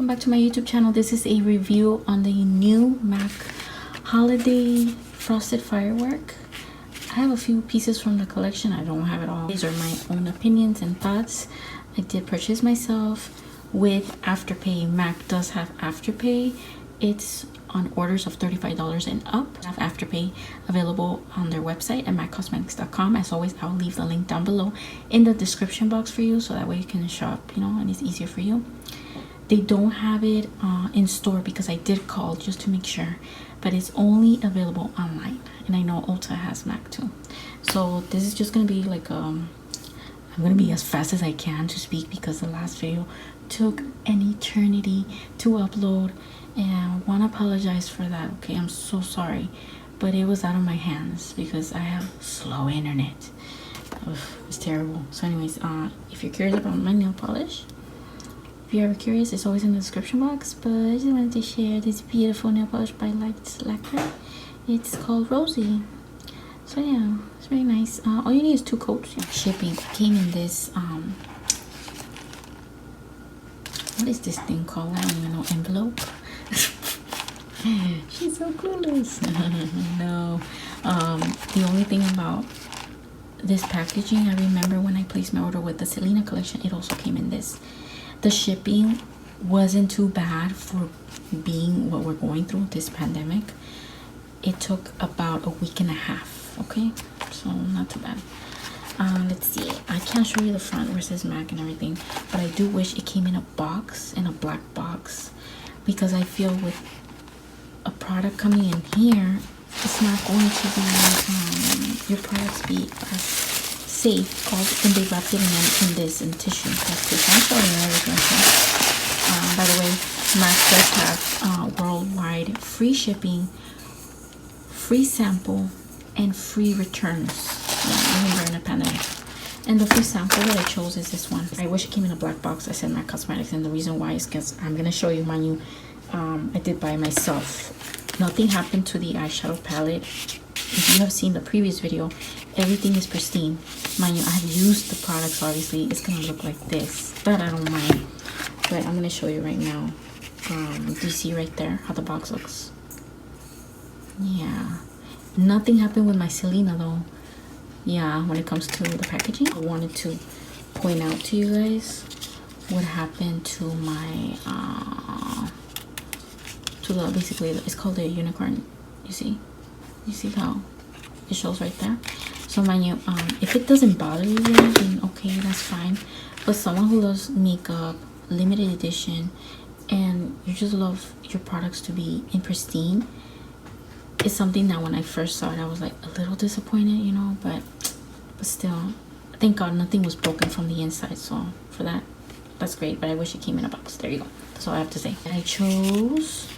welcome back to my YouTube channel. This is a review on the new MAC Holiday Frosted Firework. I have a few pieces from the collection. I don't have it all. These are my own opinions and thoughts. I did purchase myself with Afterpay. MAC does have Afterpay. It's on orders of $35 and up. I have Afterpay available on their website at maccosmetics.com. As always, I'll leave the link down below in the description box for you, so that way you can shop, and it's easier for you. They don't have it in store because I did call just to make sure, but it's only available online, and I know Ulta has MAC too. So this is just gonna be like I'm gonna be as fast as I can to speak because the last video took an eternity to upload, and I want to apologize for that. Okay, I'm so sorry, but it was out of my hands because I have slow internet. Ugh, it's terrible. So anyways, if you're curious about my nail polish, if you're ever curious, it's always in the description box, but I just wanted to share this beautiful nail polish by Lacquer. It's called Rosie. So yeah, it's very nice. All you need is 2 coats. Yeah. Shipping came in this what is this thing called? I don't even know. Envelope. She's so clueless. No. The only thing about this packaging, I remember when I placed my order with the Selena collection, it also came in this. The shipping wasn't too bad for being what we're going through, this pandemic. It took about a week and a half. Okay, so not too bad. Let's see, I can't show you the front where it says MAC and everything, but I do wish it came in a box, in a black box, because I feel with a product coming in here, it's not going to be your products be as safe, and they wrapped it in this in tissue. That's tissue. I'm showing you everything. By the way, MAC does have worldwide free shipping, free sample, and free returns. Yeah, even during the pandemic. And the free sample that I chose is this one. I wish it came in a black box. I said MAC Cosmetics, and the reason why is because I'm gonna show you my new. I did by myself. Nothing happened to the eyeshadow palette. If you have seen the previous video, everything is pristine. Mind you, I have used the products. Obviously, it's gonna look like this, but I don't mind. But I'm gonna show you right now. Do you see right there how the box looks? Yeah. Nothing happened with my Selena though. Yeah, when it comes to the packaging, I wanted to point out to you guys what happened to my basically it's called a unicorn. You see how it shows right there? So mind you, if it doesn't bother you, then okay, that's fine. But someone who loves makeup, limited edition, and you just love your products to be in pristine, it's something that when I first saw it, I was like a little disappointed, but still, thank God nothing was broken from the inside. So for that, that's great. But I wish it came in a box. There you go. That's all I have to say. I chose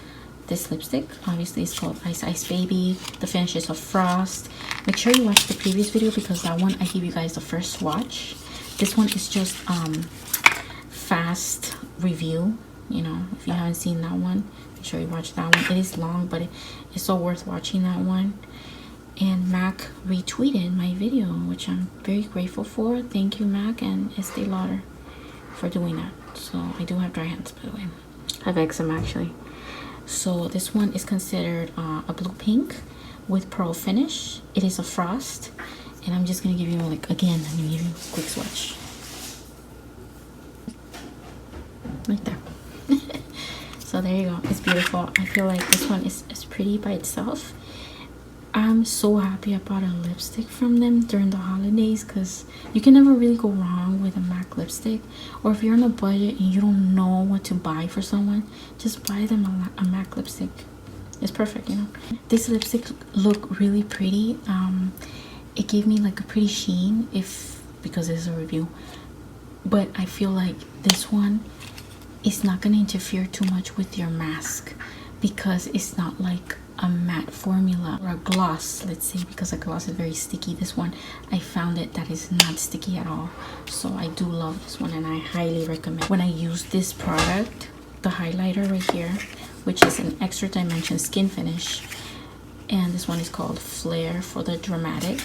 this lipstick. Obviously, it's called Ice Ice Baby. The finish is a frost. Make sure you watch the previous video because that one I give you guys the first watch. This one is just fast review. If you haven't seen that one, make sure you watch that one. It is long, but it's so worth watching that one. And MAC retweeted my video, which I'm very grateful for. Thank you, MAC and Estee Lauder, for doing that. So I do have dry hands, by the way. I have eczema actually. So this one is considered a blue pink with pearl finish. It is a frost, and I'm just gonna give you I'm gonna give you a quick swatch. Right there. So there you go. It's beautiful. I feel like this one is pretty by itself. I'm so happy I bought a lipstick from them during the holidays because you can never really go wrong with a MAC lipstick. Or if you're on a budget and you don't know what to buy for someone, just buy them a MAC lipstick. It's perfect, This lipstick looked really pretty. It gave me like a pretty sheen because it's a review. But I feel like this one is not going to interfere too much with your mask because it's not like a matte formula or a gloss, let's say, because a gloss is very sticky. This one, I found that is not sticky at all. So I do love this one, and I highly recommend. When I use this product, the highlighter right here, which is an extra dimension skin finish, and this one is called Flare for the Dramatic.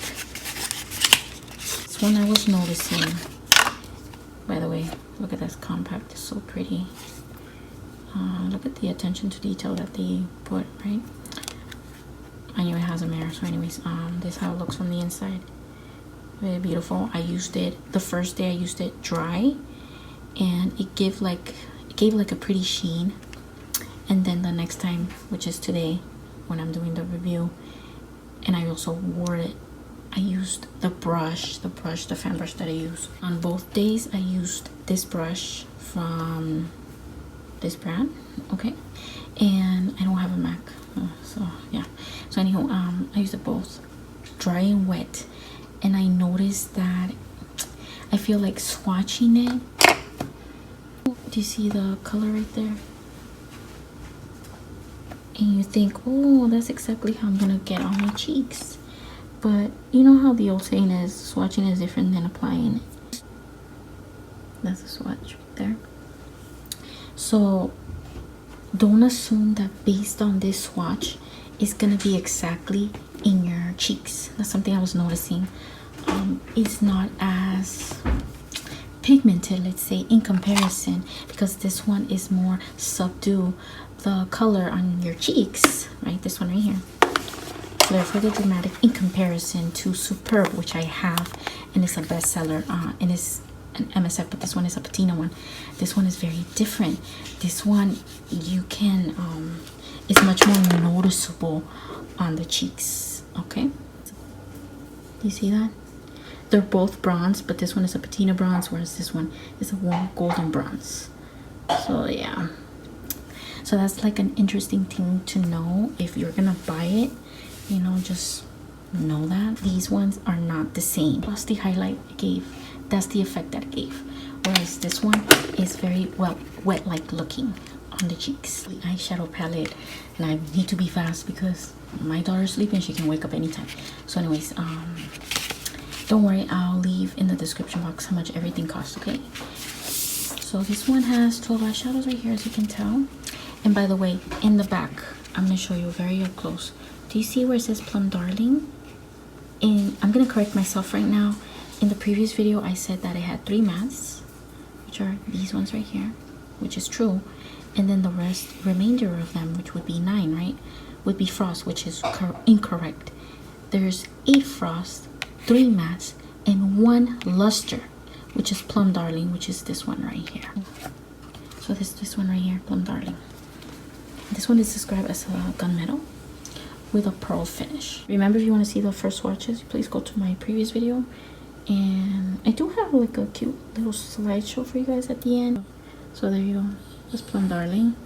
This one I was noticing, by the way, look at that compact, it's so pretty. Look at the attention to detail that they put, right? I knew it has a mirror. So anyways, this is how it looks from the inside. Very beautiful. I used it the first day. I used it dry, and it gave like a pretty sheen. And then the next time, which is today, when I'm doing the review, and I also wore it, I used the fan brush that I use. On both days, I used this brush from this brand, okay? And I don't have a MAC, so yeah. So anyhow, I used it both dry and wet, and I noticed that I feel like swatching it. Do you see the color right there? And you think, oh, that's exactly how I'm gonna get on my cheeks. But you know how the old saying is, swatching is different than applying it. That's a swatch right there. So don't assume that based on this swatch, it's gonna be exactly in your cheeks. That's something I was noticing. It's not as pigmented, let's say, in comparison, because this one is more subdued the color on your cheeks, right? This one right here. So they're further dramatic in comparison to Superb, which I have, and it's a bestseller, and it's an MSF, but this one is a patina one. This one is very different. This one, you can, it's much more noticeable on the cheeks, okay? You see that? They're both bronze, but this one is a patina bronze, whereas this one is a warm golden bronze. So yeah. So that's like an interesting thing to know if you're gonna buy it. You know, just know that these ones are not the same. Plus the highlight it gave, that's the effect that it gave. Whereas this one is very well wet-like looking on the cheeks. The eyeshadow palette, and I need to be fast because my daughter's sleeping. She can wake up anytime. So anyways, don't worry, I'll leave in the description box how much everything costs, okay? So this one has 12 eyeshadows right here, as you can tell. And by the way, in the back, I'm gonna show you very up close. Do you see where it says Plum Darling? And I'm gonna correct myself right now. In the previous video, I said that it had 3 mattes, which are these ones right here, which is true. And then the remainder of them, which would be 9, right, would be frost, which is incorrect. There's 8 frost, 3 mattes, and 1 luster, which is Plum Darling, which is this one right here. So this one right here, Plum Darling. This one is described as a gunmetal with a pearl finish. Remember, if you want to see the first swatches, please go to my previous video. And I do have like a cute little slideshow for you guys at the end. So there you go. That's Plum Darling.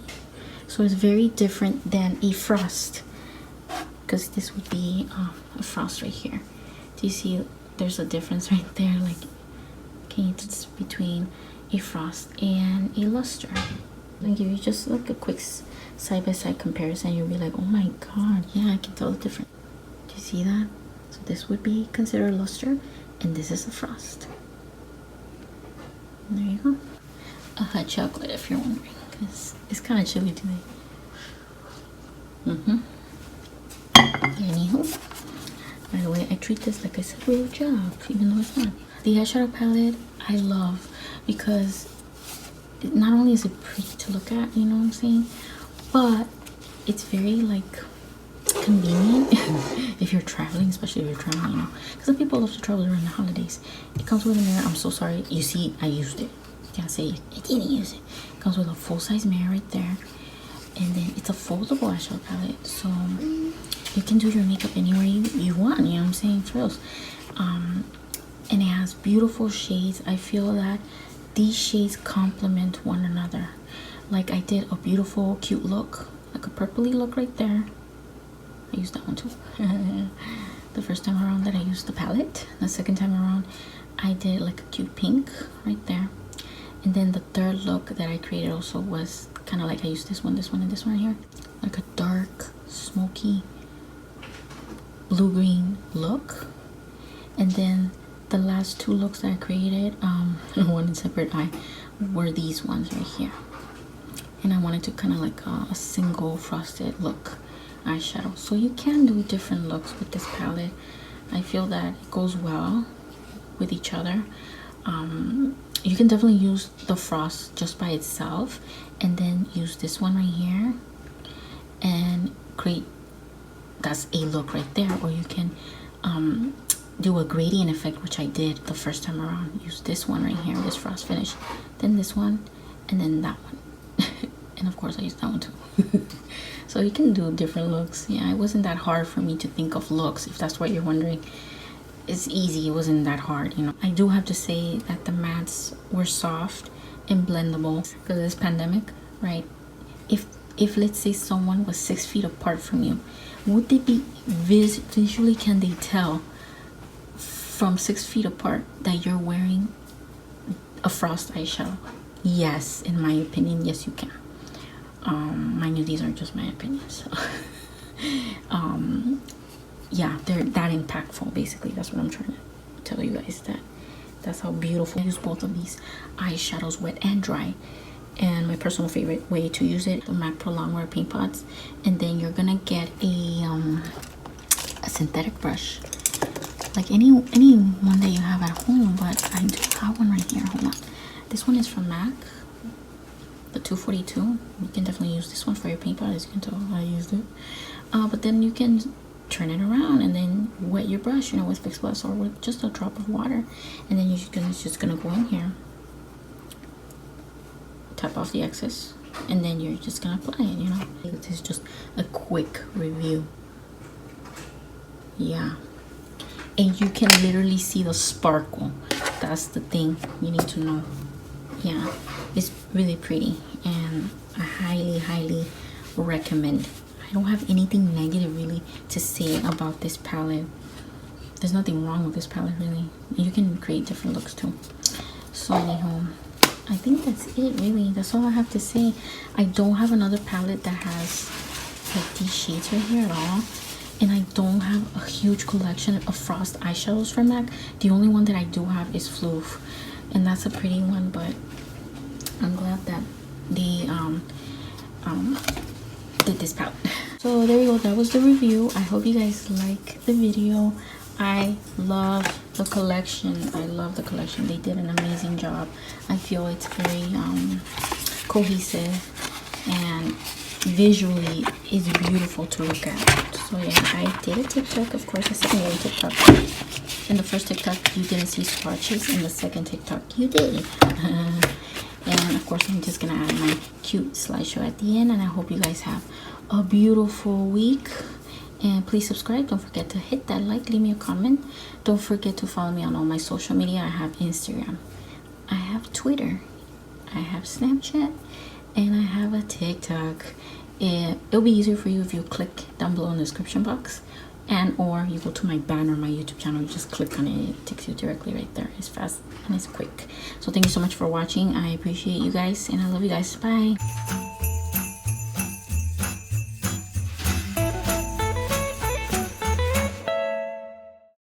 So it's very different than a frost, because this would be a frost right here. Do you see there's a difference right there? Like, okay, it's between a frost and a luster. I'll give you just like a quick side-by-side comparison. You'll be like, oh my god, yeah, I can tell the difference. Do you see that? So this would be considered luster, and this is a frost. And there you go. A hot chocolate, if you're wondering, because it's kind of chilly today. Anywho, by the way, I treat this like I said real job, even though it's not. The eyeshadow palette I love because not only is it pretty to look at, you know what I'm saying, but it's very like convenient if you're traveling, especially if you're traveling, you know, because some people love to travel during the holidays. It comes with a mirror. I'm so sorry, you see, I used it. Can't say I didn't use it. It comes with a full-size mirror right there, and then it's a foldable eyeshadow palette, so you can do your makeup anywhere you want, you know what I'm saying, for reals. And it has beautiful shades. I feel that these shades complement one another. Like, I did a beautiful cute look, like a purpley look right there. I used that one too. The first time around that I used the palette. The second time around I did like a cute pink right there. And then the third look that I created also was kind of like, I used this one, and this one here, like a dark smoky blue-green look. And then the last 2 looks that I created, one in separate eye, were these ones right here. And I wanted to kind of like a single frosted look eyeshadow. So you can do different looks with this palette. I feel that it goes well with each other. you can definitely use the frost just by itself, and then use this one right here and create, that's a look right there. Or you can do a gradient effect, which I did the first time around. Use this one right here, this frost finish, then this one, and then that one. And of course I used that one too. So you can do different looks. Yeah, it wasn't that hard for me to think of looks, if that's what you're wondering. It's easy, it wasn't that hard, you know. I do have to say that the mattes were soft and blendable because of this pandemic, right? If let's say someone was 6 feet apart from you, would they be visually, can they tell from 6 feet apart that you're wearing a frost eyeshadow? Yes, in my opinion, yes you can. Mind you, these are just my opinions, so. Yeah, they're that impactful, basically. That's what I'm trying to tell you guys, that's how beautiful. I use both of these eyeshadows wet and dry, and my personal favorite way to use it, the MAC Pro Longwear paint pots. And then you're gonna get a synthetic brush, like any one that you have at home, but I do have one right here. Hold on, this one is from MAC, the 242. You can definitely use this one for your paint pot. As you can tell, I used it. But then you can turn it around and then wet your brush, you know, with Fix Plus or with just a drop of water, and then you're just gonna go in here, tap off the excess, and then you're just gonna apply it, you know. This is just a quick review. Yeah, and you can literally see the sparkle. That's the thing you need to know. Yeah, it's really pretty, and I highly recommend. I don't have anything negative really to say about this palette. There's nothing wrong with this palette, really. You can create different looks too. So anyhow, I think that's it, really. That's all I have to say. I don't have another palette that has like these shades right here at all, and I don't have a huge collection of frost eyeshadows from MAC. The only one that I do have is Floof, and that's a pretty one, but I'm glad that they did this palette. So there we go, that was the review. I hope you guys like the video. I love the collection. I love the collection. They did an amazing job. I feel it's very cohesive, and visually it's beautiful to look at. So yeah, I did a TikTok, of course, a secondary TikTok. In the first TikTok you didn't see swatches, in the second TikTok you did. And of course I'm just gonna add my cute slideshow at the end, and I hope you guys have a beautiful week. And please subscribe. Don't forget to hit that like, leave me a comment. Don't forget to follow me on all my social media. I have Instagram, I have Twitter, I have Snapchat, and I have a TikTok. It'll be easier for you if you click down below in the description box, and or you go to my banner, my YouTube channel. You just click on it, it takes you directly right there. It's fast and it's quick. So thank you so much for watching. I appreciate you guys, and I love you guys. Bye.